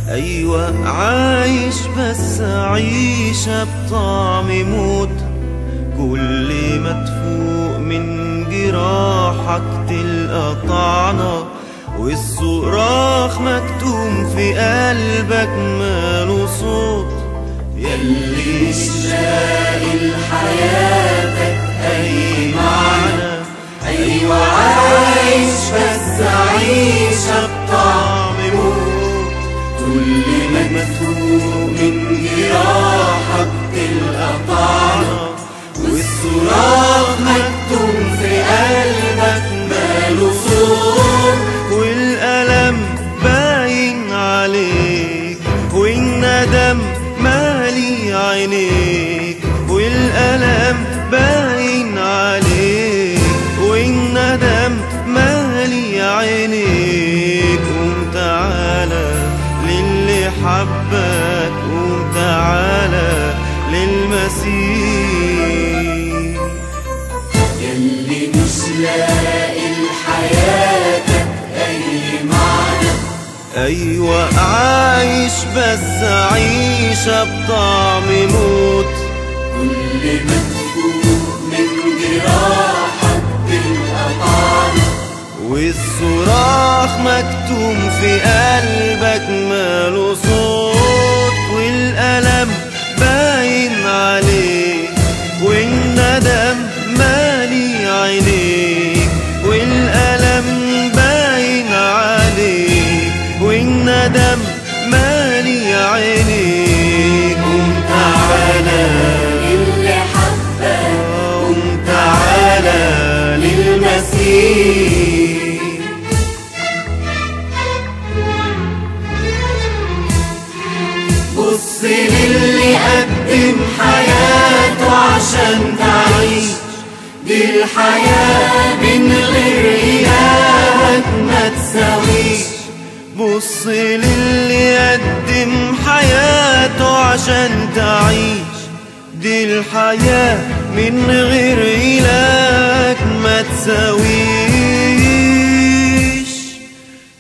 أيوة عايش بس عيشة بطعم موت. كل ما تفوق من جراحك تلقى طعنة، والصراخ مكتوم في قلبك ماله صوت. يلي مش لاقي لحياتك أي معنى، أيوة عايش بس عيشة بطعم موت. كل ما تفوق من جراحك تلقى طعنة، والصراخ مكتوم في قلبك ماله صوت. والألم باين عليك والندم مالي عينيك، والألم باين عليك والندم مالي عينيك. قوم تعالى للي حبك، قوم تعالى للمسيح. يلي مش لاقي لحياتك أي معنى، أيوة عايش بس عيشة بطعم موت. كل ما تفوق من جراحك تلقى طعنة، والصراخ مكتوم في قلبك ماله صوت. والألم باين عليك والندم مالي عينيك، والألم باين عليك والندم مالي عينيك. قوم تعالى اللي حبك، قوم تعالى للمسيح. بص للي قدم حياته عشان تعيش. دي الحياة من غير إلهك ما تساويش. بص للي قدم حياته عشان تعيش. دي الحياة من غير إلهك ما تساويش.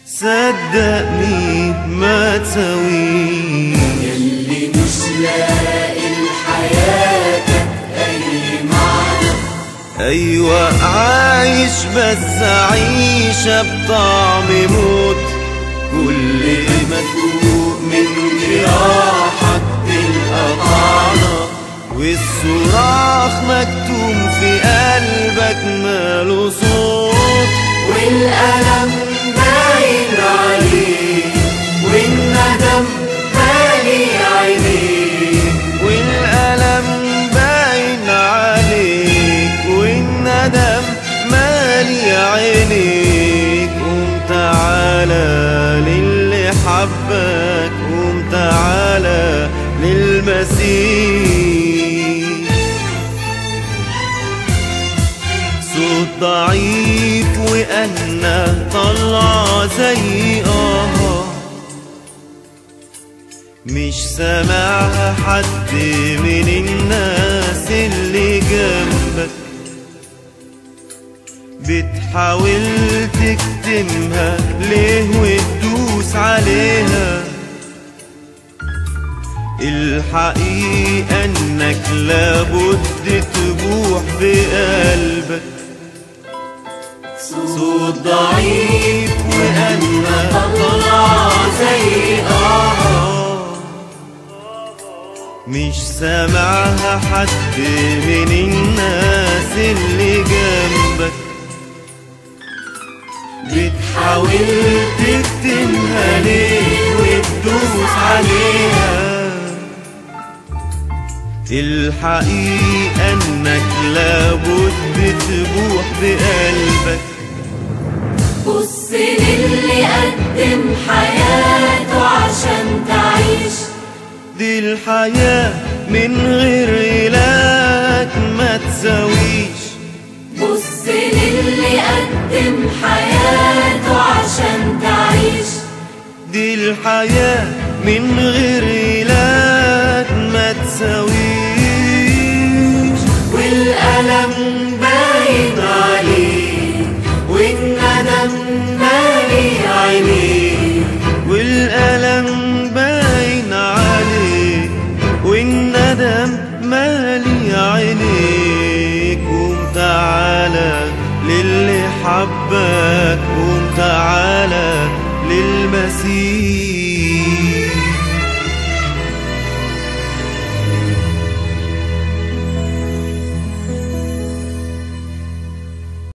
صدقني ما تساويش. يلي مش لاقي لحياتك أي معنى، أيوة عايش بس عيشة بطعم موت. كل ما تفوق من جراحك تلقى طعنة، والصراخ مكتوم في قلبك ماله صوت. والألم باين عليك والندم مالي عينيك. والألم باين عليك والندم مالي عينيك. قوم تعالى للي حبك، قوم تعالى للمسيح. صوت ضعيف وأنا طلع زي مش سامعها حد من الناس اللي جنبك. بتحاول تكتمها ليه وتدوس عليها. الحقيقة انك لابد تبوح بقلبك. صوت ضعيف وأنا طلع زي مش سامعها حد من الناس اللي جنبك. بتحاول تكتمها ليه وتدوس عليها. الحقيقة انك لابد تبوح بقلبك. بص للي قدم حياته عشان تعيش. دي الحياة من غير إلهك ما تساويش. بص للي قدم حياته عشان تعيش. دي الحياة من غير إلهك ما تساويش. والألم باين عليك والندم مالي عينيك. والألم مادام مالي عينيك قوم تعالى للي حبك، قوم تعالى للمسيح.